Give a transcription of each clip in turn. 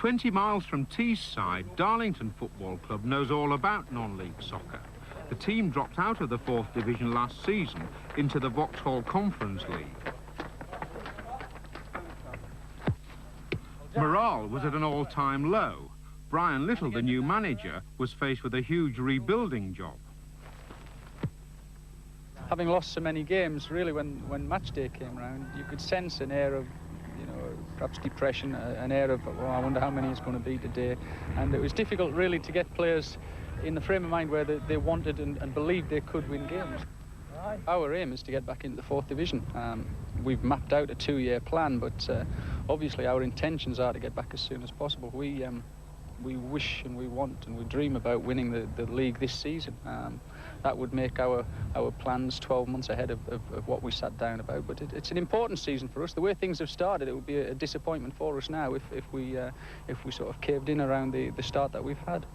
20 miles from Teesside, Darlington Football Club knows all about non-league soccer. The team dropped out of the Fourth Division last season into the Vauxhall Conference League. Morale was at an all-time low. Brian Little, the new manager, was faced with a huge rebuilding job. Having lost so many games, really, when match day came around, you could sense an air of, you know, perhaps depression, an air of, oh, I wonder how many it's going to be today. And it was difficult, really, to get players in the frame of mind where they wanted and believed they could win games. Our aim is to get back into the Fourth Division. We've mapped out a 2-year plan, but obviously our intentions are to get back as soon as possible. We wish and we want and we dream about winning the league this season. That would make our plans 12 months ahead of what we sat down about. But it's an important season for us. The way things have started, it would be a disappointment for us now if we sort of caved in around the start that we've had.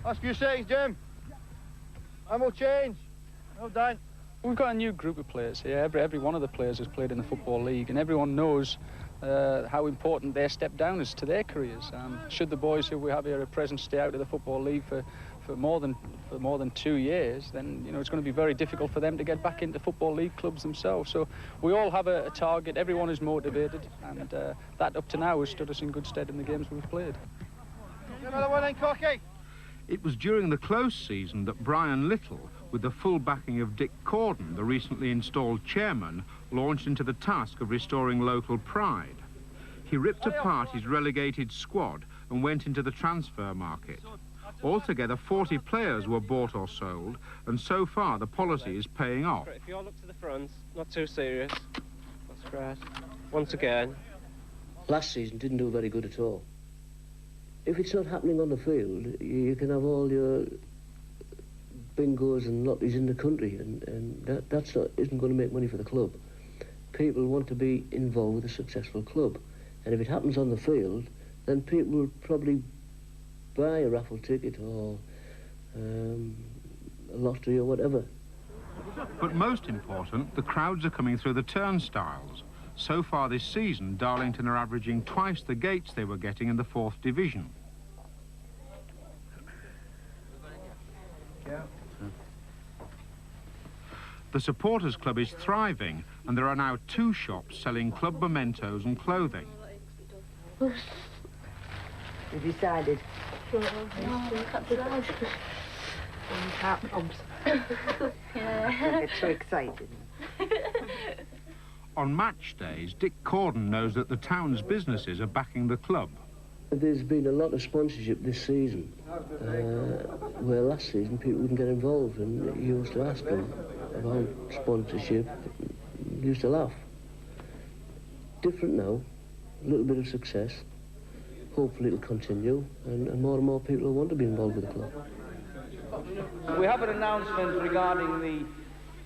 Ask your settings, Jim. And we'll change. Well done. We've got a new group of players here. Every one of the players has played in the Football League, and everyone knows how important their step down is to their careers. Should the boys who we have here at present stay out of the Football League for more than 2 years, then it's going to be very difficult for them to get back into Football League clubs themselves. So we all have a target. Everyone is motivated, and that up to now has stood us in good stead in the games we've played. Another one then, Cocky. It was during the close season that Brian Little, with the full backing of Dick Corden, the recently installed chairman, launched into the task of restoring local pride. He ripped apart his relegated squad and went into the transfer market. Altogether, 40 players were bought or sold, and so far the policy is paying off. If you all look to the front, not too serious. That's great. Once again. Last season didn't do very good at all. If it's not happening on the field, you can have all your bingos and lotteries in the country, and that isn't going to make money for the club. People want to be involved with a successful club, and if it happens on the field, then people will probably buy a raffle ticket or a lottery or whatever. But most important, the crowds are coming through the turnstiles. So far this season, Darlington are averaging twice the gates they were getting in the Fourth Division. The supporters club is thriving, and there are now 2 shops selling club mementos and clothing. You decided? No, I can't decide. Yeah. Don't get too excited. On match days, Dick Corden knows that the town's businesses are backing the club. There's been a lot of sponsorship this season, where last season people wouldn't get involved, and you used to ask them about sponsorship, you used to laugh. Different now, a little bit of success, hopefully it'll continue, and more people will want to be involved with the club. We have an announcement regarding the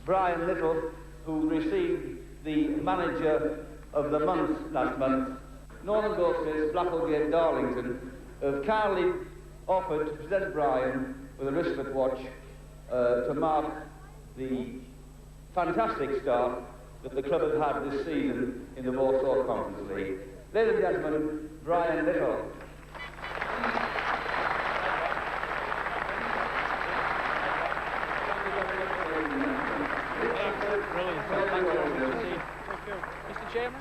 Brian Little, who received the Manager of the Month last month. Northern Ghostface, Blackallgate, Darlington have kindly offered to present Brian with a wristlet watch to mark the fantastic start that the club has had this season in the Vauxhall Conference League. Ladies and gentlemen, Brian Little. Mr. Chairman?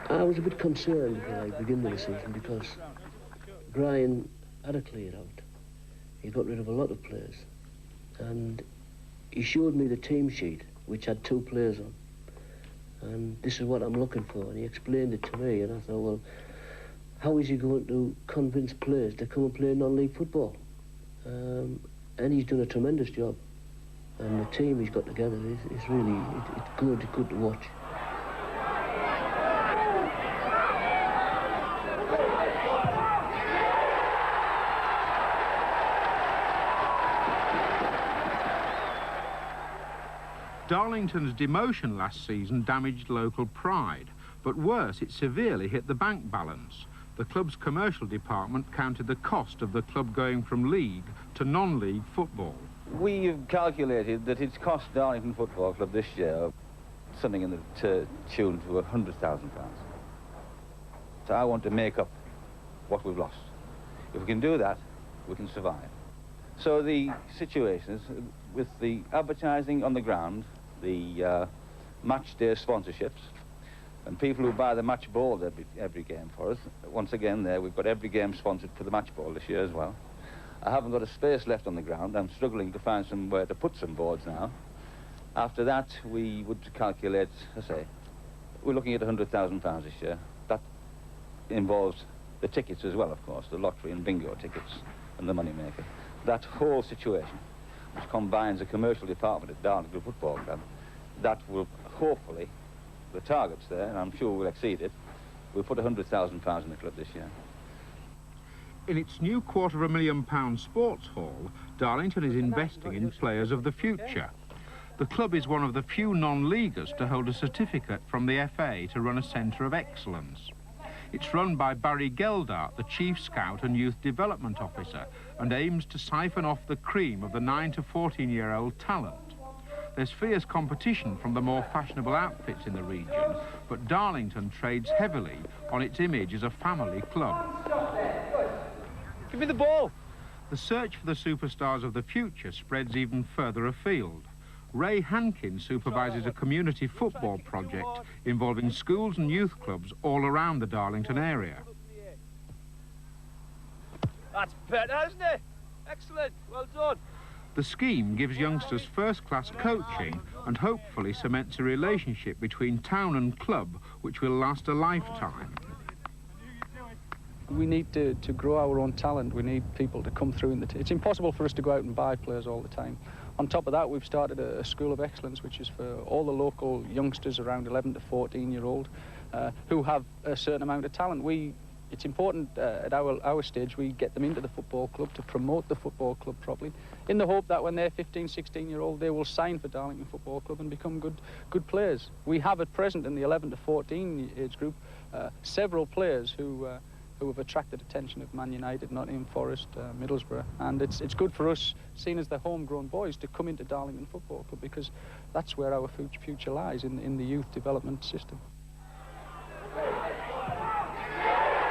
I was a bit concerned at the beginning of the season because Brian had a clear out. He got rid of a lot of players, and he showed me the team sheet, which had 2 players on, and this is what I'm looking for, and he explained it to me, and I thought, well, how is he going to convince players to come and play non-league football? And he's done a tremendous job, and the team he's got together is really, it's good to watch. Darlington's demotion last season damaged local pride, but worse, it severely hit the bank balance. The club's commercial department counted the cost of the club going from league to non-league football. We've calculated that it's cost Darlington Football Club this year something in the tune to £100,000. So I want to make up what we've lost. If we can do that, we can survive. So the situation is, with the advertising on the ground, the match day sponsorships, and people who buy the match balls every game for us, once again there, we've got every game sponsored for the match ball this year as well. I haven't got a space left on the ground. I'm struggling to find somewhere to put some boards now. After that, we would calculate, I say, we're looking at £100,000 this year. That involves the tickets as well, of course, the lottery and bingo tickets and the moneymaker. That whole situation, which combines a commercial department at Darlington Football Club, that will hopefully, the target's there, and I'm sure we'll exceed it, we'll put £100,000 in the club this year. In its new £250,000 sports hall, Darlington is investing in players of the future. The club is one of the few non-leaguers to hold a certificate from the FA to run a centre of excellence. It's run by Barry Geldart, the Chief Scout and Youth Development Officer, and aims to siphon off the cream of the 9 to 14-year-old talent. There's fierce competition from the more fashionable outfits in the region, but Darlington trades heavily on its image as a family club. Give me the ball! The search for the superstars of the future spreads even further afield. Ray Hankins supervises a community football project involving schools and youth clubs all around the Darlington area. That's better, isn't it? Excellent, well done. The scheme gives youngsters first-class coaching and hopefully cements a relationship between town and club which will last a lifetime. We need to grow our own talent. We need people to come through in the team. It's impossible for us to go out and buy players all the time. On top of that, we've started a school of excellence, which is for all the local youngsters around 11 to 14-year-old who have a certain amount of talent. It's important at our stage we get them into the football club to promote the football club properly, in the hope that when they're 15, 16-year-old, they will sign for Darlington Football Club and become good players. We have at present in the 11 to 14 age group several players who have attracted attention of Man United, Nottingham Forest, Middlesbrough, and it's good for us, seen as the homegrown boys, to come into Darlington Football Club, because that's where our future lies, in the youth development system.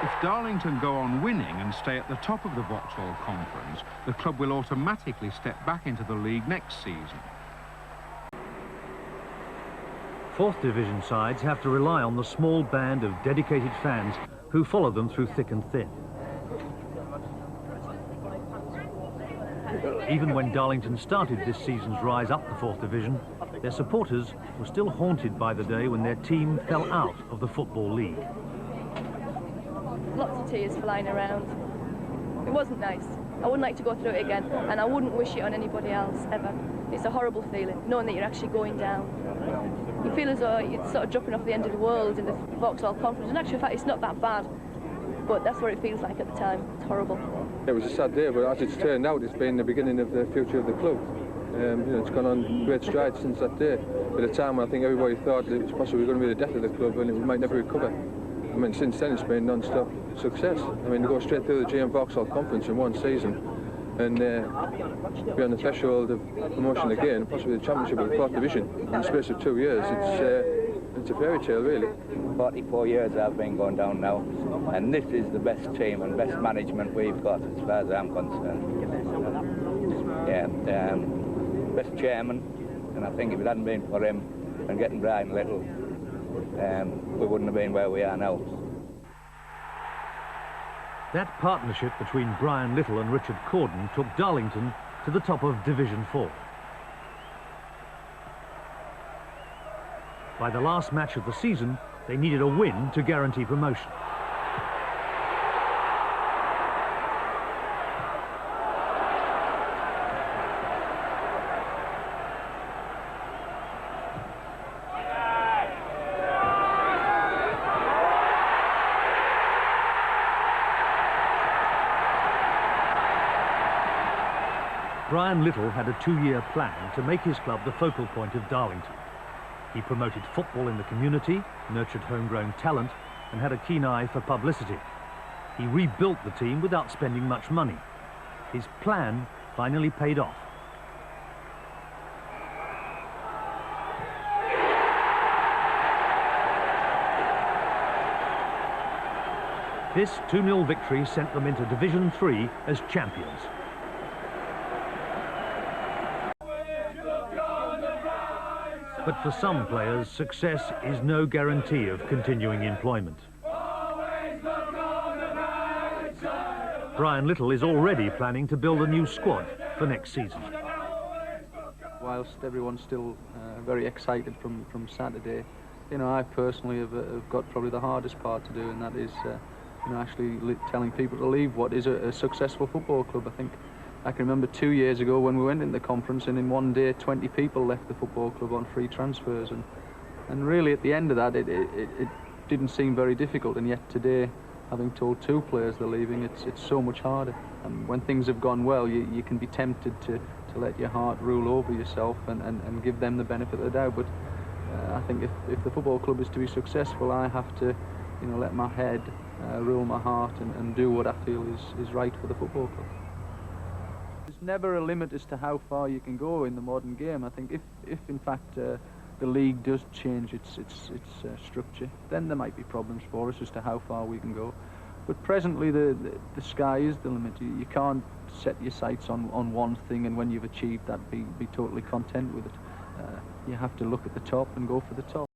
If Darlington go on winning and stay at the top of the Vauxhall Conference, the club will automatically step back into the league next season. Fourth Division sides have to rely on the small band of dedicated fans who follow them through thick and thin. Even when Darlington started this season's rise up the Fourth Division, their supporters were still haunted by the day when their team fell out of the Football League. Lots of tears flying around. It wasn't nice. I wouldn't like to go through it again, and I wouldn't wish it on anybody else, ever. It's a horrible feeling, knowing that you're actually going down. You feel as though you're sort of dropping off the end of the world in the Vauxhall Conference. In actual fact, it's not that bad, but that's what it feels like at the time. It's horrible. It was a sad day, but as it's turned out, it's been the beginning of the future of the club. You know, it's gone on great strides since that day. At a time when I think everybody thought that it was possibly going to be the death of the club and it might never recover. I mean, since then it's been non-stop success. I mean, to go straight through the GM Vauxhall Conference in one season and be on the threshold of promotion again, possibly the championship of the Fourth Division in the space of 2 years, it's a fairy tale, really. 44 years I've been going down now, and this is the best team and best management we've got as far as I'm concerned. Yeah, best chairman, and I think if it hadn't been for him and getting Brian Little, we wouldn't have been where we are now. That partnership between Brian Little and Richard Corden took Darlington to the top of Division 4. By the last match of the season, they needed a win to guarantee promotion. Brian Little had a 2-year plan to make his club the focal point of Darlington. He promoted football in the community, nurtured homegrown talent, and had a keen eye for publicity. He rebuilt the team without spending much money. His plan finally paid off. This 2-0 victory sent them into Division 3 as champions. But for some players, success is no guarantee of continuing employment. Brian Little is already planning to build a new squad for next season. Whilst everyone's still very excited from Saturday, you know, I personally have got probably the hardest part to do, and that is you know, actually telling people to leave what is a successful football club. I think I can remember 2 years ago when we went in the conference, and in one day 20 people left the football club on free transfers, and really at the end of that it didn't seem very difficult, and yet today, having told 2 players they're leaving, it's so much harder. And when things have gone well, you can be tempted to let your heart rule over yourself and give them the benefit of the doubt. But I think if the football club is to be successful, I have to, you know, let my head rule my heart and do what I feel is right for the football club. There's never a limit as to how far you can go in the modern game. I think if in fact the league does change its structure, then there might be problems for us as to how far we can go. But presently the sky is the limit. You can't set your sights on one thing, and when you've achieved that, be totally content with it. You have to look at the top and go for the top.